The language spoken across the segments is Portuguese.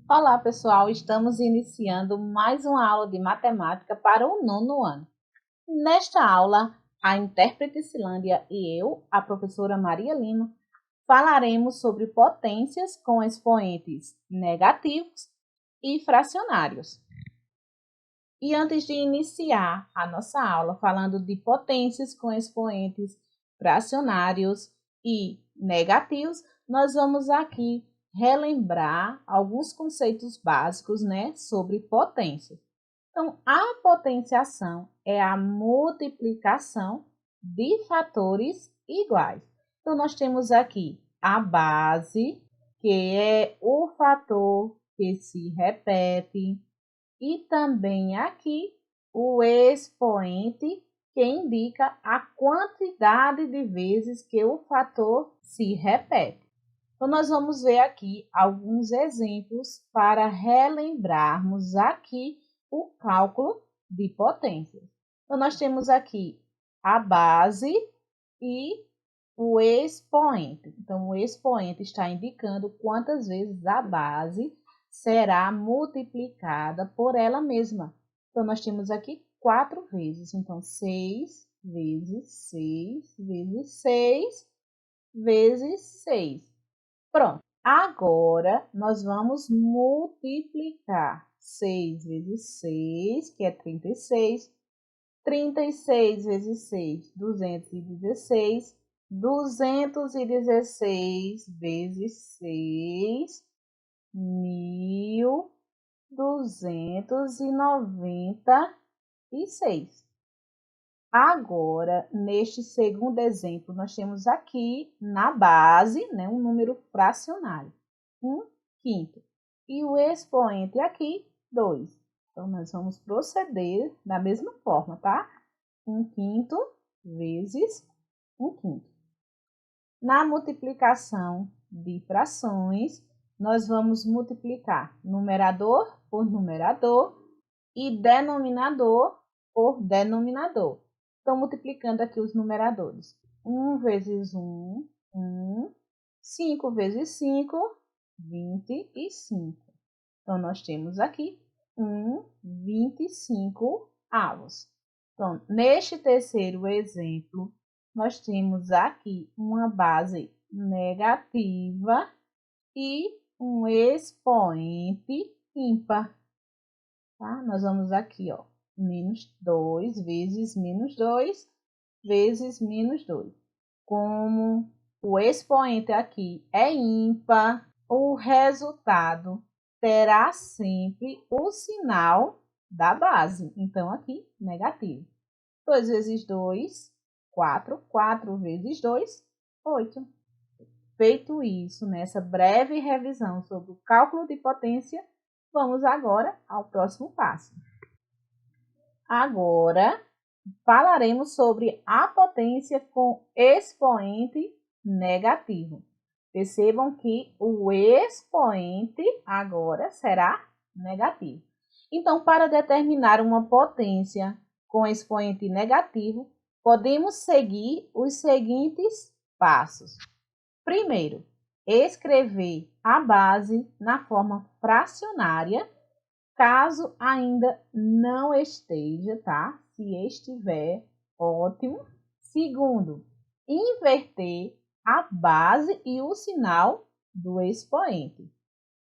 Olá, pessoal! Estamos iniciando mais uma aula de matemática para o nono ano. Nesta aula, a intérprete Cilândia e eu, a professora Maria Lima, falaremos sobre potências com expoentes negativos e fracionários. E antes de iniciar a nossa aula falando de potências com expoentes fracionários e negativos, nós vamos aqui relembrar alguns conceitos básicos, sobre potência. Então, a potenciação é a multiplicação de fatores iguais. Então, nós temos aqui a base, que é o fator que se repete, e também aqui o expoente, que indica a quantidade de vezes que o fator se repete. Então, nós vamos ver aqui alguns exemplos para relembrarmos aqui o cálculo de potências. Então, nós temos aqui a base e o expoente. Então, o expoente está indicando quantas vezes a base será multiplicada por ela mesma. Então, nós temos aqui 4 vezes. Então, 6 vezes 6 vezes 6 vezes 6. Pronto. Agora, nós vamos multiplicar 6 vezes 6, que é 36. 36 vezes 6, 216. 216 vezes 6, 1.296. Agora, neste segundo exemplo, nós temos aqui na base, um número fracionário, 1/5. E o expoente aqui, 2. Então, nós vamos proceder da mesma forma, tá? 1/5 vezes 1/5. Na multiplicação de frações, nós vamos multiplicar numerador por numerador e denominador por denominador. Então, multiplicando aqui os numeradores. 1 vezes 1, 1. 5 vezes 5, 25. Então, nós temos aqui 1/25. Então, neste terceiro exemplo, nós temos aqui uma base negativa e um expoente ímpar. Tá? Nós vamos aqui, ó, menos 2 vezes menos 2 vezes menos 2. Como o expoente aqui é ímpar, o resultado terá sempre o sinal da base. Então, aqui, negativo. 2 vezes 2, 4. 4 vezes 2, 8. Feito isso, nessa breve revisão sobre o cálculo de potência, vamos agora ao próximo passo. Agora, falaremos sobre a potência com expoente negativo. Percebam que o expoente agora será negativo. Então, para determinar uma potência com expoente negativo, podemos seguir os seguintes passos. Primeiro, escrever a base na forma fracionária, caso ainda não esteja, tá? Se estiver, ótimo. Segundo, inverter a base e o sinal do expoente.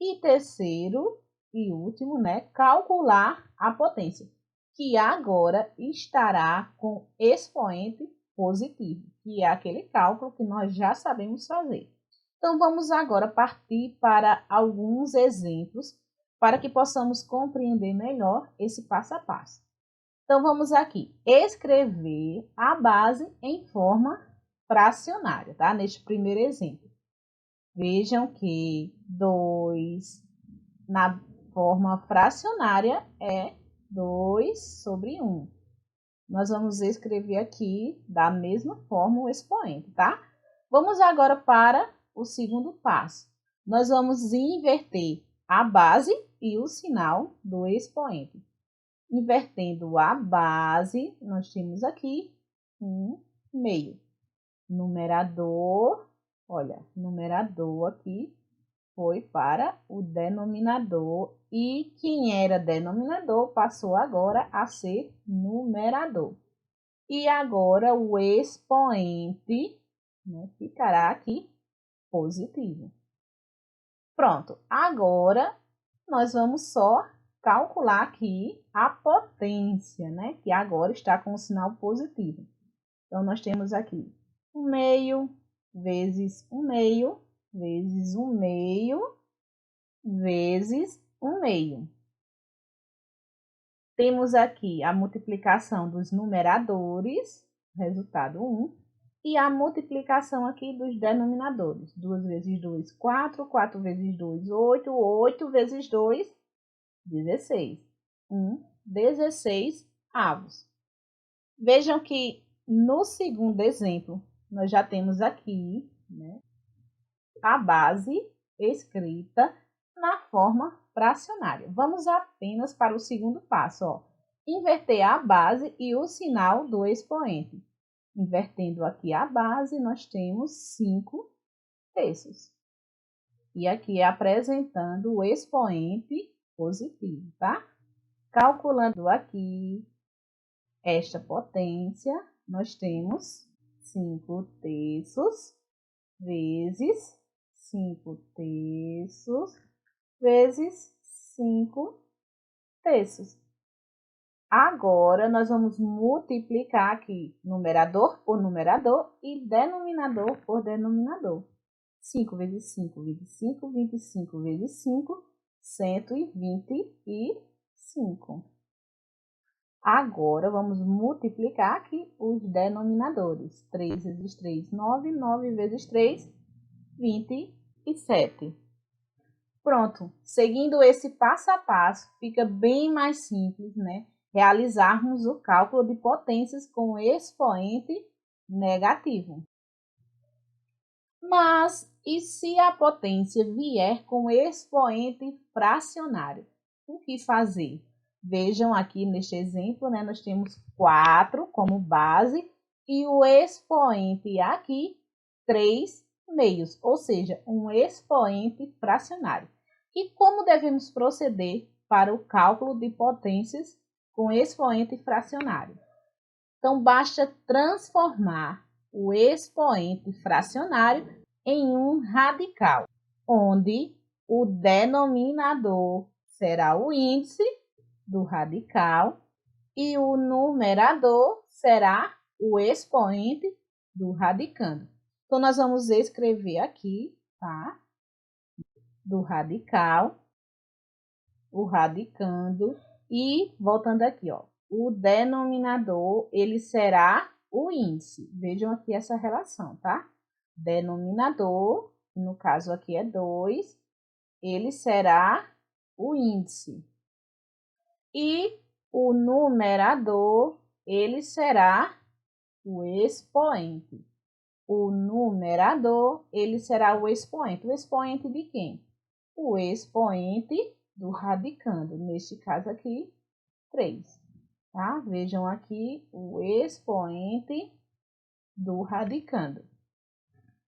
E terceiro e último, calcular a potência, que agora estará com expoente positivo, que é aquele cálculo que nós já sabemos fazer. Então, vamos agora partir para alguns exemplos para que possamos compreender melhor esse passo a passo. Então, vamos aqui escrever a base em forma fracionária, tá? Neste primeiro exemplo. Vejam que 2 na forma fracionária é 2 sobre 1. Nós vamos escrever aqui da mesma forma o expoente, tá? Vamos agora para o segundo passo. Nós vamos inverter a base e o sinal do expoente. Invertendo a base, nós temos aqui 1/2. Numerador, olha, numerador aqui foi para o denominador e quem era denominador passou agora a ser numerador. E agora o expoente, né, ficará aqui positivo. Pronto, agora nós vamos só calcular aqui a potência, né, que agora está com o sinal positivo. Então, nós temos aqui 1/2 vezes 1/2 vezes 1/2 vezes 1/2. Temos aqui a multiplicação dos numeradores, resultado 1, e a multiplicação aqui dos denominadores. 2 vezes 2, 4, 4 vezes 2, 8, 8 vezes 2, 16. 16 avos. Vejam que no segundo exemplo, nós já temos aqui, né, a base escrita na forma fracionária. Vamos apenas para o segundo passo, ó. Inverter a base e o sinal do expoente. Invertendo aqui a base, nós temos 5 terços. E aqui apresentando o expoente positivo, tá? Calculando aqui esta potência, nós temos 5 terços vezes 5 terços vezes 5 terços. Agora, nós vamos multiplicar aqui numerador por numerador e denominador por denominador. 5 vezes 5 vezes 5, 25 vezes 5, 125. Agora, vamos multiplicar aqui os denominadores. 3 vezes 3, 9. 9 vezes 3, 27. Pronto. Seguindo esse passo a passo, fica bem mais simples, né? Realizarmos o cálculo de potências com expoente negativo. Mas, e se a potência vier com expoente fracionário? O que fazer? Vejam aqui neste exemplo, né, nós temos 4 como base e o expoente aqui, 3/2, ou seja, um expoente fracionário. E como devemos proceder para o cálculo de potências com expoente fracionário? Então, basta transformar o expoente fracionário em um radical, onde o denominador será o índice do radical e o numerador será o expoente do radicando. Então, nós vamos escrever aqui, tá? Do radical, o radicando e voltando aqui, ó. O denominador, ele será o índice. Vejam aqui essa relação, tá? Denominador, no caso aqui é 2, ele será o índice. E o numerador, ele será o expoente. O numerador, ele será o expoente. O expoente de quem? O expoente do radicando. Neste caso aqui, 3. Tá? Vejam aqui o expoente do radicando.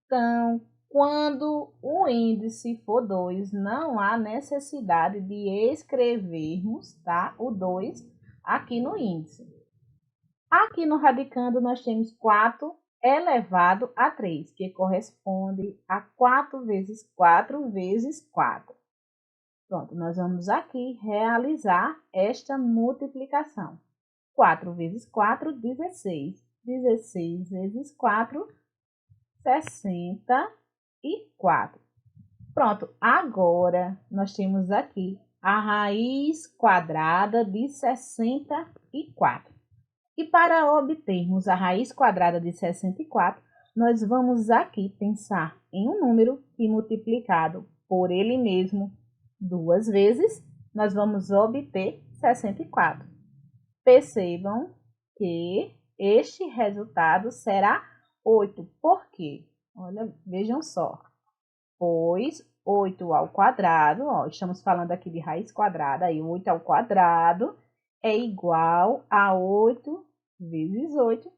Então, quando o índice for 2, não há necessidade de escrevermos, tá, o 2 aqui no índice. Aqui no radicando, nós temos 4 elevado a 3, que corresponde a 4 vezes 4 vezes 4. Pronto, nós vamos aqui realizar esta multiplicação. 4 vezes 4, 16. 16 vezes 4, 64. Pronto, agora nós temos aqui a raiz quadrada de 64. E para obtermos a raiz quadrada de 64, nós vamos aqui pensar em um número que multiplicado por ele mesmo 2 vezes, nós vamos obter 64. Percebam que este resultado será 8. Por quê? Olha, vejam só. Pois 8 ao quadrado, ó, estamos falando aqui de raiz quadrada, aí 8 ao quadrado é igual a 8 vezes 8,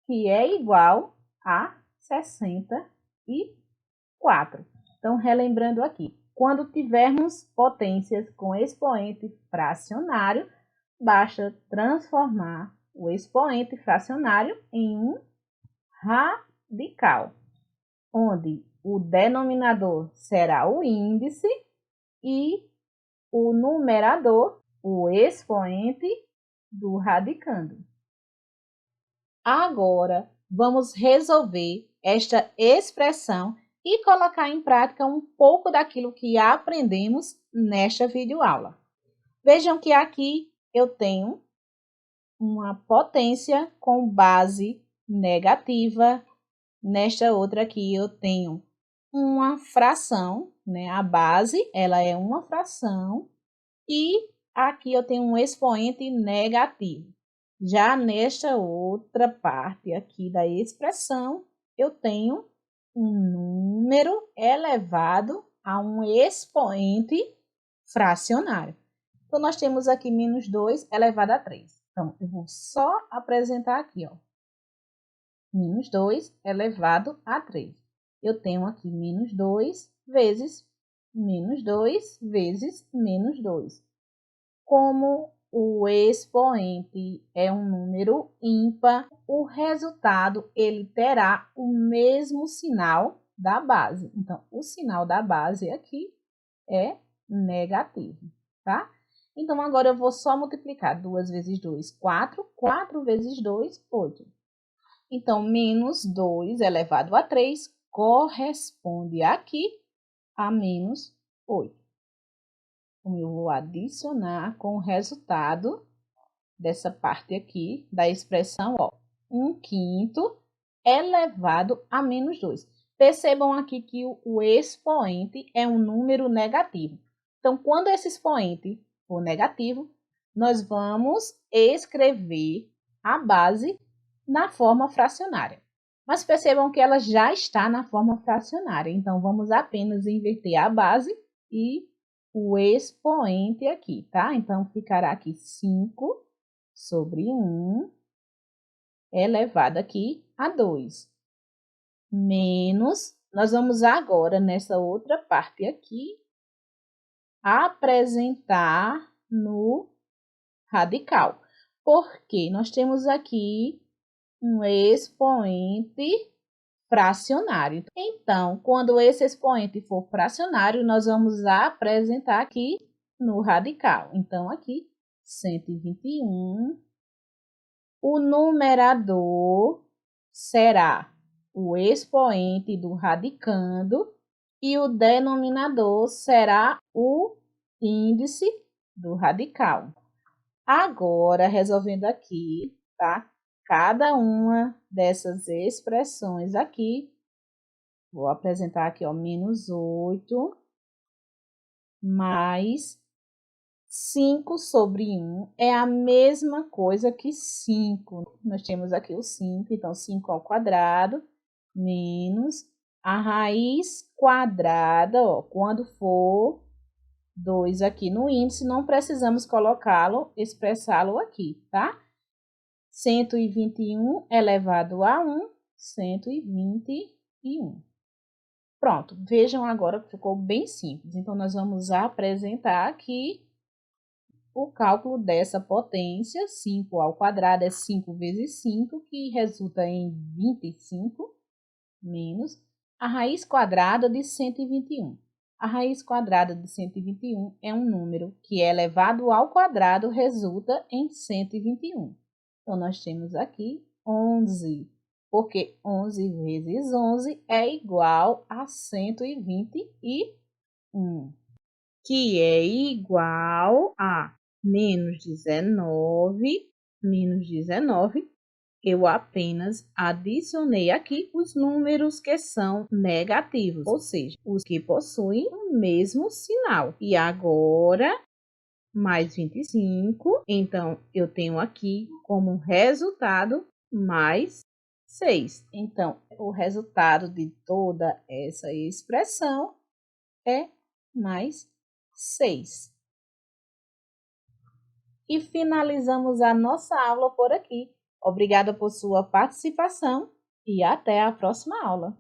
que é igual a 64. Então, relembrando aqui, quando tivermos potências com expoente fracionário, basta transformar o expoente fracionário em um radical, onde o denominador será o índice e o numerador, o expoente do radicando. Agora, vamos resolver esta expressão e colocar em prática um pouco daquilo que aprendemos nesta videoaula. Vejam que aqui eu tenho uma potência com base negativa. Nesta outra aqui eu tenho uma fração, né? A base, ela é uma fração. E aqui eu tenho um expoente negativo. Já nesta outra parte aqui da expressão, eu tenho um número elevado a um expoente fracionário. Então, nós temos aqui menos 2 elevado a 3. Então, eu vou só apresentar aqui, ó. Menos 2 elevado a 3. Eu tenho aqui menos 2 vezes menos 2 vezes menos 2. Como o expoente é um número ímpar, o resultado ele terá o mesmo sinal da base. Então, o sinal da base aqui é negativo, tá? Então, agora eu vou só multiplicar 2 vezes 2, 4. 4 vezes 2, 8. Então, menos 2 elevado a 3 corresponde aqui a menos 8. Então, eu vou adicionar com o resultado dessa parte aqui da expressão, ó, 1/5 elevado a menos 2. Percebam aqui que o expoente é um número negativo. Então, quando esse expoente for negativo, nós vamos escrever a base na forma fracionária. Mas percebam que ela já está na forma fracionária. Então, vamos apenas inverter a base e o expoente aqui, tá? Então, ficará aqui 5 sobre 1 elevado aqui a 2. Menos, nós vamos agora, nessa outra parte aqui, apresentar no radical. Porque nós temos aqui um expoente fracionário. Então, quando esse expoente for fracionário, nós vamos apresentar aqui no radical. Então, aqui, 121. O numerador será o expoente do radicando e o denominador será o índice do radical. Agora, resolvendo aqui, tá? Cada uma dessas expressões aqui, vou apresentar aqui, ó, menos 8 mais 5 sobre 1 é a mesma coisa que 5. Nós temos aqui o 5, então 5 ao quadrado menos a raiz quadrada, ó, quando for 2 aqui no índice, não precisamos colocá-lo, expressá-lo aqui, tá? 121 elevado a 1, 121. Pronto, vejam agora que ficou bem simples. Então, nós vamos apresentar aqui o cálculo dessa potência. 5 ao quadrado é 5 vezes 5, que resulta em 25, menos a raiz quadrada de 121. A raiz quadrada de 121 é um número que elevado ao quadrado resulta em 121. Então, nós temos aqui 11, porque 11 vezes 11 é igual a 121, que é igual a menos 19, menos 19. Eu apenas adicionei aqui os números que são negativos, ou seja, os que possuem o mesmo sinal. E agora, mais 25, então eu tenho aqui como resultado mais 6. Então, o resultado de toda essa expressão é mais 6. E finalizamos a nossa aula por aqui. Obrigada por sua participação e até a próxima aula.